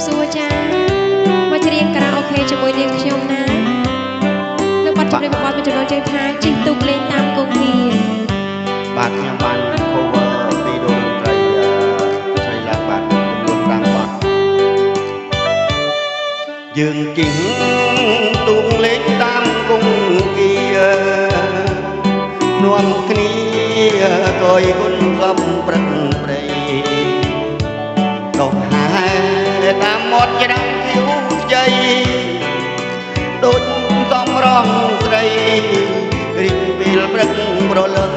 សួរចាមកច្រៀងការ៉ាអូខេជាមួយនាងខ្ញុំណានៅបាត់ជំនាញបបត់មួយចំណងជើងថាជីកទូកលេងតាមគង្គាបាទខ្ញុំបាន cover ពីតន្ត្រីស្រីឡើងបាទចំនួន5បទយើងជិះទូកលេងតាមគង្គានាំគ្នាកយគុណសពព្រឹកព្រៃដកហែតាមមាត់ច្រាំងខៀវខ្ចីដូចសំរងស្រីរីកពេលព្រឹកប្រលឹង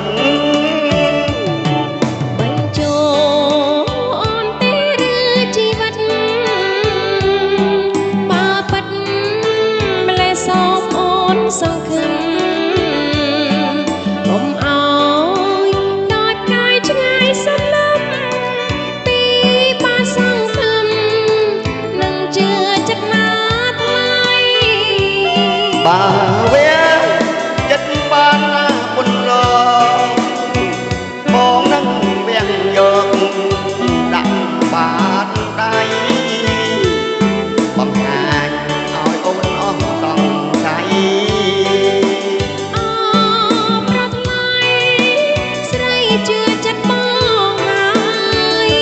បញ្ចូលទេឬជីវិតបើប៉ិតម្លេះសូមអូនសង្ឃឹមកុំអោយដោយកាយឆ្ងាយសន្លឹមពីបាសង្ឃឹមនឹងជឿចិត្តណាថ្លៃបើវាចិត្តបានណាពុនរបងនឹងវាំងយកដាក់បាតដៃបំហាញឲ្យអូនអស់សង្ស័យអូប្រថ្លៃស្រីជឿចិត្តបងហើយ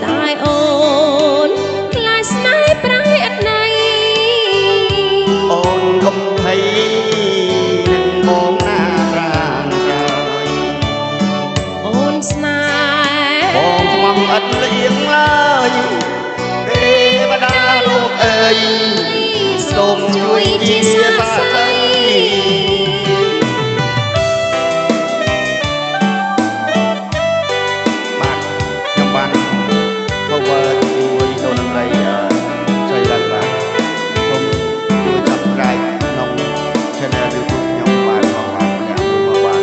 តែអូនខ្លាចស្នេហ៍ប្រែអត់ណៃអូនកុំភ័យនឹងបងណាប្រាណក្រោយអូនស្នេហ៍បងស្មោះឥតលៀងឡើយទេវតាលោកអើយសូមជួយជាសាស្ត្រីបាទខ្ញុំបាន cover ជាមួយតន្ត្រីស្រីឡើងបាទសូមជួយ subscribe ក្នុង channel YouTube ខ្ញុំបាទផងបាទម្នាក់មួយមកបាទ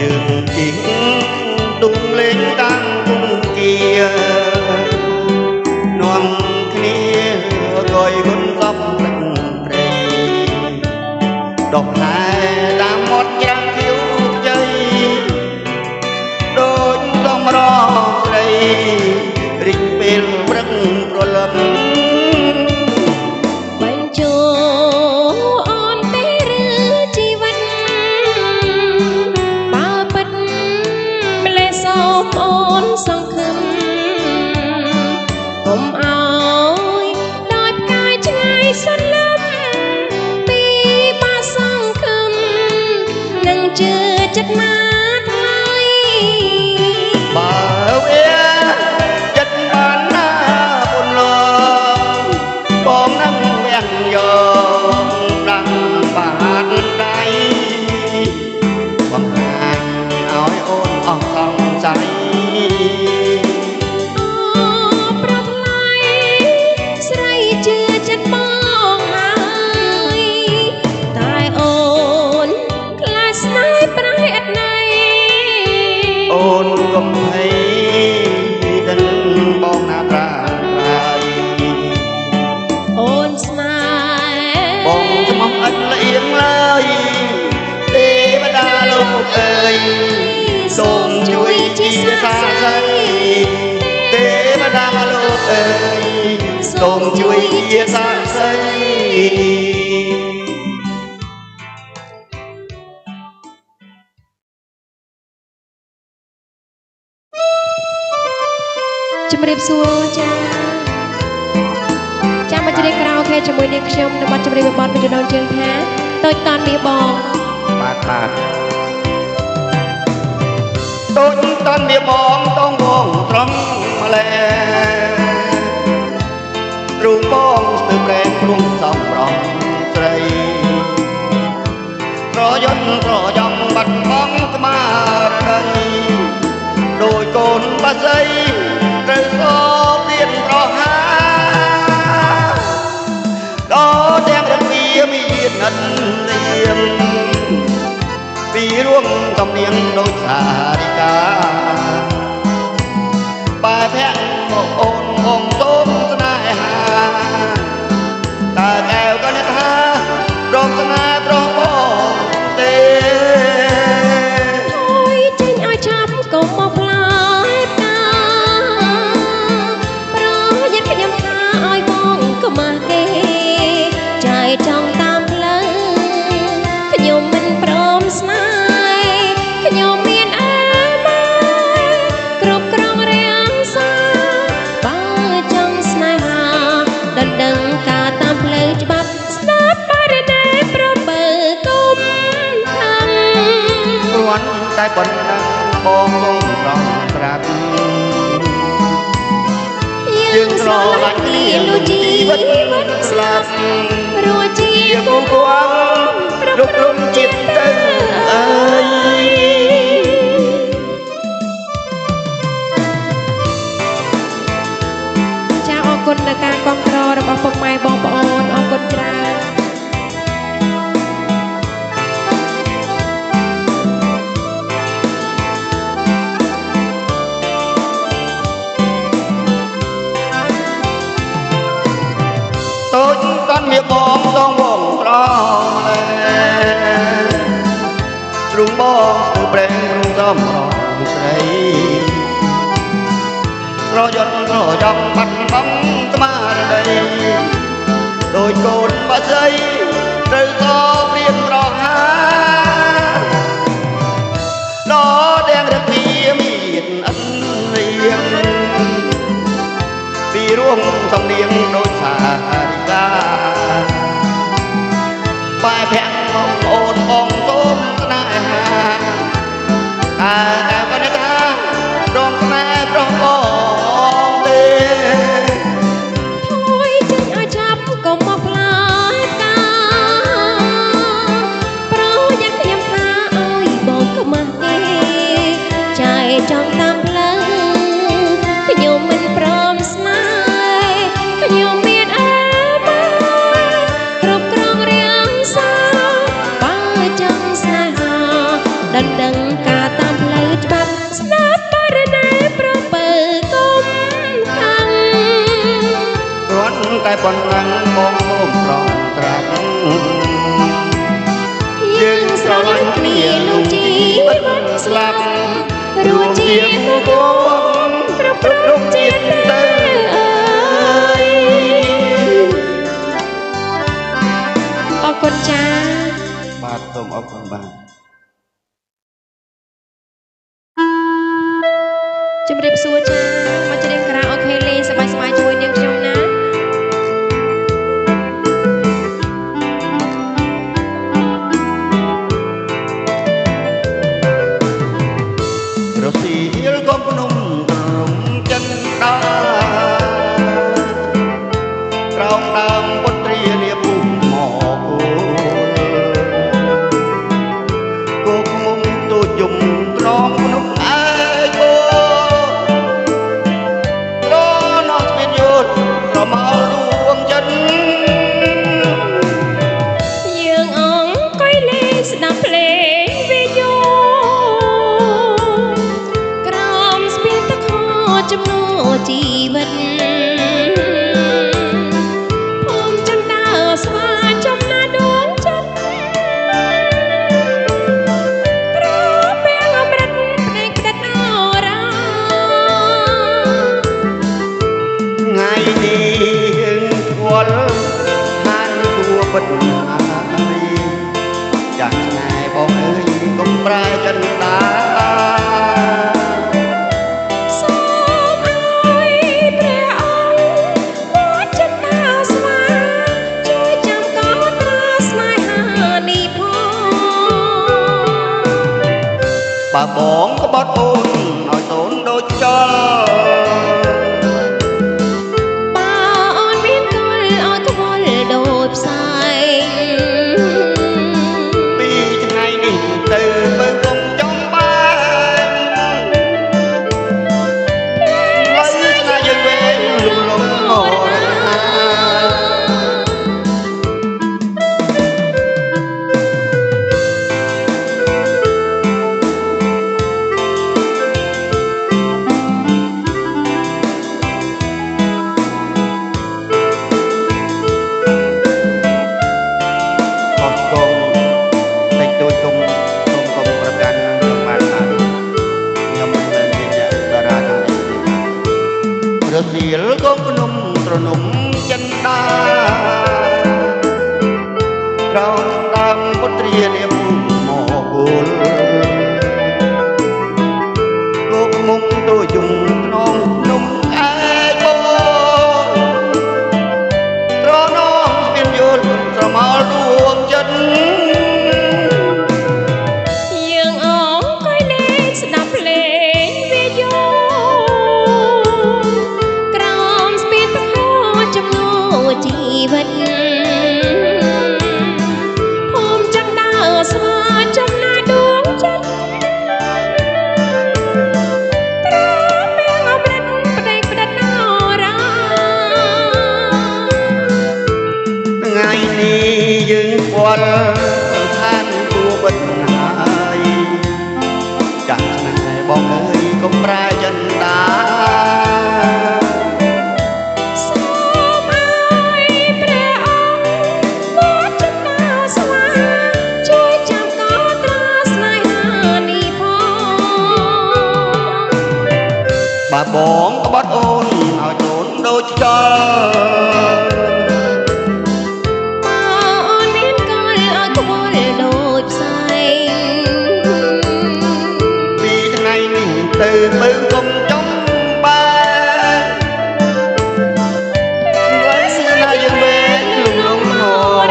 យើងជិះទូកលេងតាមគង្គានាំគ្នាកយគុណសពព្រឹកព្រៃដកហែតាមមាត់ច្រាំងខៀវខ្ចីដូចសំរងស្រីរីកពេលព្រឹកប្រលឹមបញ្ចូលអូនទេឬជីវិតបើប៉ិតម្លេះសូមអូនសង្ឃឹមកុំអោយដោយផ្កាយឆ្ងាយសន្លឹមពីបាសង្ឃឹមនឹងជឿចិត្តណាថ្លៃបើវាចិត្តបានណាពុនលងបងនឹងវាំងយកដាក់បាតដៃបង្ហាញឲ្យអូនអស់សង្ស័យអូប្រថ្លៃស្រីជឿចិត្តបងហើយតែអូនខ្លាចស្នេហ៍ប្រែអត់ណៃអូនកុំភ័យដឹងបងណាប្រាប្រាយអូនស្នេហ៍បងស្មោះឥតលៀងឡើយទេវតាលោកអើយសូមជួយជាសាស្ត្រីទេវតាលោកអើយសូមជួយជាសាស្ត្រីជំរាបសួរចាចាំមកច្រៀងការ៉ាអូខេជាមួយនាងខ្ញុំនៅបាត់ជំរាបបទមួយចំណងជើងថាតូចតាន់មាសបងបាទតូចតាន់មាសបងតងវងត្រង់ម្លែរូបបងស្ទើរប្រែងព្រំសំរងស្រីប្រយ័ត្នប្រយំបាត់បង់ស្មារតីដោយកូនបាសីត្រូវសពទៀតប្រហាដល់ទាំងរំលាមាននិតលៀមពីរួមតំនៀងដូចសារិកាបែភ័ក្រមកអូនងសូមស្នេហាតើកែវក៏នឹកថារំស្នេហ៍ប្របងទេ ប៉ុណ្ណឹងបងសូមត្រង់ត្រាប់យើងស្រឡាញ់គ្នាលុះជីវិតស្លាប់រស់ជាគូគួងគ្រប់គ្រងចិត្តទៅអើយចាអរគុណដល់ការគាំទ្ររបស់ពុកម៉ែបងប្អូនអរគុណច្រើនតូចកាន់មាបងសងបងក្រលែទ្រុងបងស្ទើរប្រេងទ្រុងសំរងស្រីរយន់រយំបាត់បង់ស្មារតីដោយកូនបាសីត្រូវតព្រៀនប្រហាដល់ទាំងរពីមានអិនរៀងពីរួមសំនៀងដូចសារិកាបែបភាក់បងប្អូនបងសូមស្នេហាតែប៉ុន្តែថារងស្នេហ៍ប្រងបងទេថយចេញឲ្យចាប់កុំមកផ្លាយកាប្រយ័ត្នខ្ញុំថាឲ្យបងខ្មាស់ទេចែកចង់តាមផ្លូវខ្ញុំមិនព្រមស្នេហ៍ខ្ញុំមានអើមកគ្រប់គ្រងរាងសាបើចង់ស្នេហាដណ្ដឹងការតាមផ្លូវច្បាប់ស្នាប់បរិណែប្របើគុំខាងគ្រាន់តែប៉ុណ្ណឹងបងសូមត្រង់ត្រាប់យើងស្រឡាញ់គ្នាលុះជីវិតស្លាប់រស់ជាគូគួងគ្រប់គ្រងជាតិទៅអើយអរគុណចា៎បាទសូមអរគុណបាទជំរាបសួរចា៎មកច្រៀងខារ៉ាអូខេលេងសប្បាយៗជាមួយនាងខ្ញុំណារសៀលក៏ភ្នំទ្រំចិនដាក្រោមដើមពុទ្រានាពុំមកគោកមុំទូចយំត្រង់ភ្នំឯកោរណោះស្មានយត់ប្រមល់រួមចិត្តយើងអង្គុយលេងស្ដាប់ភ្លេងវិទ្យុក្រោមស្ពានទឹកខចំណូលជីវិតភូមិចិនដើរស្វាចំណាដួងចិត្តក្រពេលអមរិតភ្នែកក្តិតអរា ថ្ងៃនេះស្គាល់ហានគួបិទហើយចាស់ឆ្ងាយបងអើយកុំប្រែចិនដាសូមឲ្យព្រះអង្គវត្តចិនដាស្វាជួយចាំកោតត្រាស្នេហានេះផងបើបងក្បត់អូនឲ្យតូនដូចចលបើអូនមានកលឲ្យខ្វល់ដូចផ្សែងពីថ្ងៃនេះទៅបើកុំចង់បានហើយស្នេហ៍យើងវែងលំលំមរណាខុសកងតិចតួចគុំគុំគុំប្រកាន់ខ្ញុំបានថាខ្ញុំមិនមែនជាអ្នកតារាទាំងនេះទេបាទរសៀលក៏ភ្នំត្រនំចិនដាក្រោមដើមពុទ្រានាពុំមកគោលលោកមុំទូជុំក្នុងភ្នំឯកោត្រនងមានយល់ស្រមោលដួងចិត្តយើងអង្គុយលេ ល់ឋានគួរបិទហើយចាស់ណាស់បងអើយកុំប្រែចិនតា bà bốn có bắt ôn hỏi tốn đôi cho ôn biết coi ở thua đôi say vì thằng này từ từ cùng trong ba với xưa nay dương về lùng lùng hồ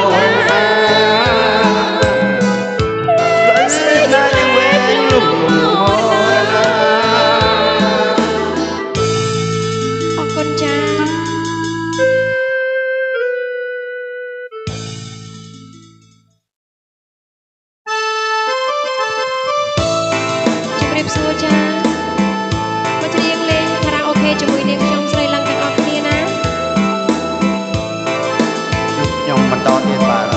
với xưa nay dương về lùng lùng hồ con cha chụp đẹp xua chaมาเรียงเลงคาราโอเกะជាមួយនាងខ្ញុំស្រីឡើងទាំងអស់គ្នាណា ខ្ញុំបន្តទៀតបាទ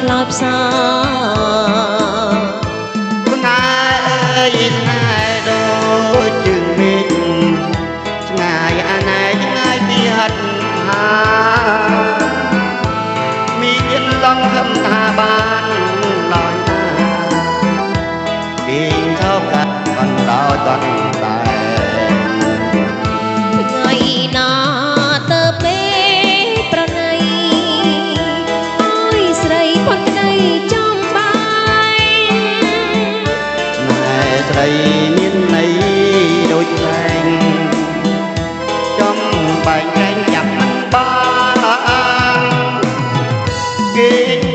ក្លោបសា ស្នេហ៍ស្នេហ៍ដូចជើងមេឃឆ្ងាយអាណែឆ្ងាយពីហិតហាមានសង្ឃឹមថាបានឡើយណាគេថោកកាត់បណ្ដោយតន់តែ ថ្ងៃណាទៅពេលប្រណីអើយស្រីផុតក្តីចំបាយស្នេហ៍ស្រីមានន័យដូចខ្លែងចំបែកក្រែងចាប់មិនបានគេ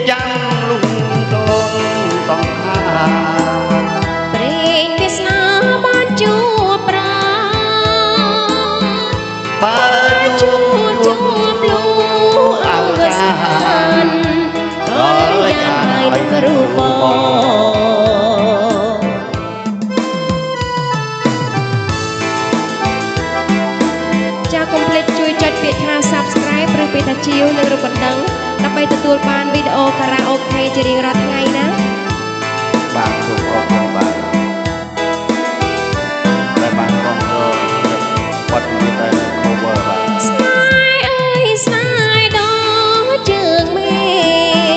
ចាំលុំតូនសងខាព្រេងវាសនាបានជួបប្រាបើជួបលូអើសានក៏យ៉ាងไรក៏រូបចាកុំភ្លេចជួយចុចពាក្យថា Subscribe ឬពាក្យថាជាវនិងរូបបណ្ដឹងដើម្បីទទួលបានវីដេអូខារ៉ាអូខេជារៀងរាល់ថ្ងៃណាបាទសូមអរគុណបាទដែលបានគ្រប់គ្រងបទនេះតែ cover បាទស្នេហ៍អើយស្នេហ៍ដល់ជើងមេ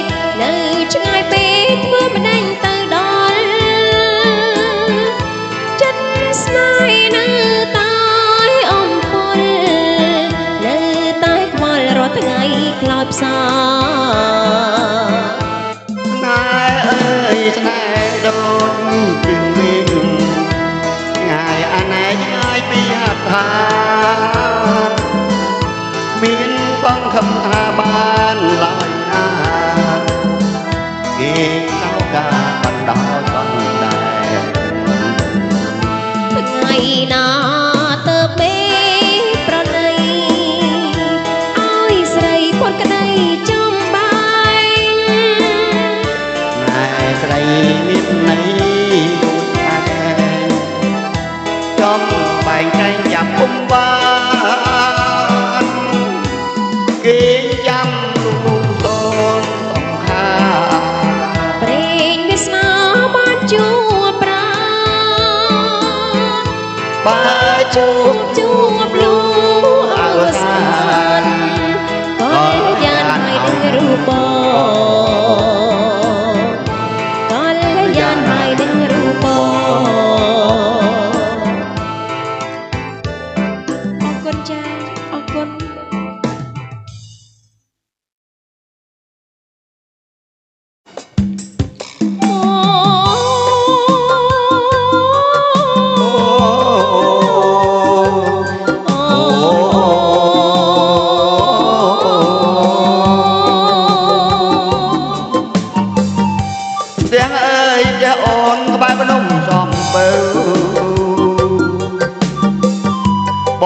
ឃនៅឆ្ងាយពេកធ្វើមិនដេញទៅដល់ចិត្តស្នេហ៍នៅតែអំពលនៅតែខ្វល់រាល់ថ្ងៃខ្លោចផ្សា ស្នេហ៍អើយស្នេហ៍ដូចជើងមេឃឆ្ងាយអាណែឆ្ងាយពីហត្ថាមានសង្ឃឹមថាបានឡើយណាគេចោលការបណ្ដោយតន់ដែរថ្ងៃណាទៅពេលប្រណីអើយស្រីផុតក្តីចំបាយណែស្រីមានន័យដូចថាចំបែងចែងចាប់ពុំបានគេចាំលូតូនសង្ខាព្រេងវាសនាបានជួបប្រាបើជួបលូអវសានក៏យ៉ាងហើយនឹងរូបក៏យ៉ាងហើយនឹងរូបអរគុណចាអរគុណ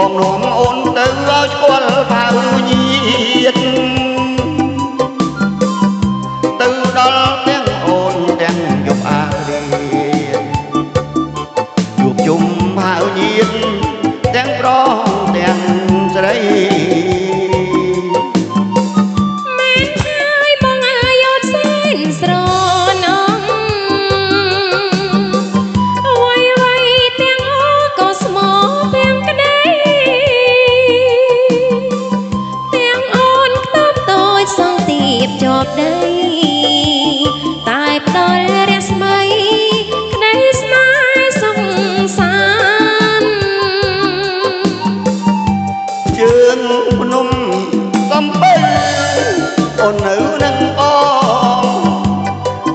បងនាំអូនទៅឲ្យស្គាល់ផៅញាតទៅដល់ទាំងអូនទាំងយប់អារៀនជួបជុំផៅញាតទាំងប្រុសទាំងស្រីមែនហើយបងអាយអត់សែនស្រណំអ្វីទាំងអក៏ស្មោទាំងក្តីទាំងអូនខ្ទប់តូចសងទៀបជាប់ដីតែផ្ដល់រស្មីក្តីស្នេហ៍សុខសាន្តជើងភ្នំកំពៅអូននៅនឹងបង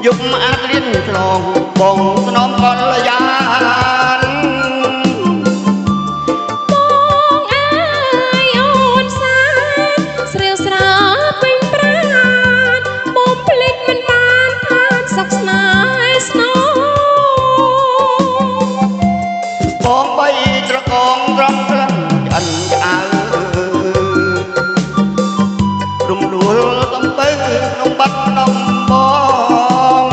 យប់អាចរៀនឆ្លងបងស្នំកលយានបងអើយអូនសាស្រាវស្រាពេញប្រាណបងភ្លេចមិនបានថាសុខស្នេហ៍ស្នងបងបីត្រកងត្រង់ក្លិនឆ្អិនឆ្អៅរំដួលសំពៅក្នុងបាត់នំបង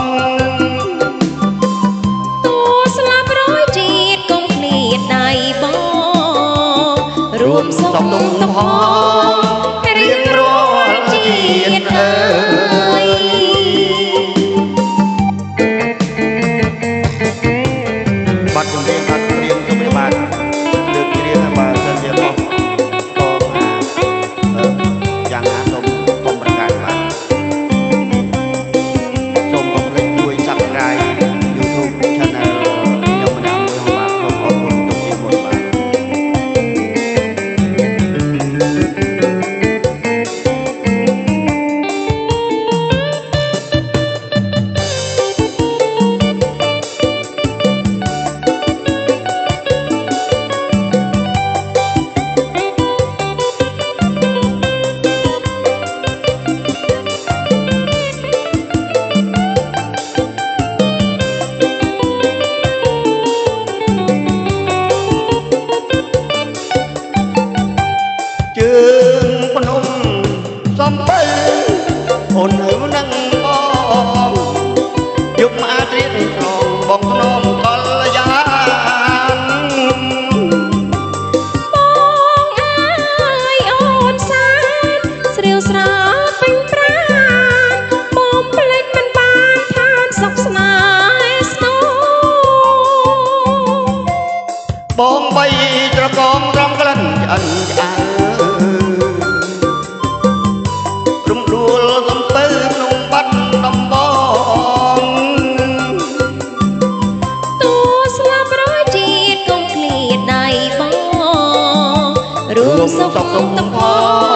តួស្លាប់រយជាតិកុំឃ្លាតដៃបងរួមសុខទុក្ខផងរៀងរាល់ជាតិអើយបាត់ចម្រៀងអត់ព្រៀងទៅបានលើកច្រៀងបើសិនជាបងយ៉ាងណាសូមកុំប្រកាសបានសូមកុំភ្លេចជួយ Subscribe YouTube Channel ខ្ញុំម្នាក់មួយបាទសូមអរគុណទុកជាមុនបាទជើងភ្នំសំពៅអូននៅនឹងបងយប់អាចរៀនឆ្លងបងស្នំកលយានបងអើយអូនសានស្រាវស្រាពេញប្រាណបងភ្លេចមិនបានថាសុខស្នេហ៍ស្នងបងបីត្រកងត្រង់ក្លិនឆ្អិនឆ្អៅរំដួលសំពៅក្នុងបាត់ដំបងតួស្លាប់រយជាតិកុំឃ្លាតដៃបងរួមសុខទុក្ខផង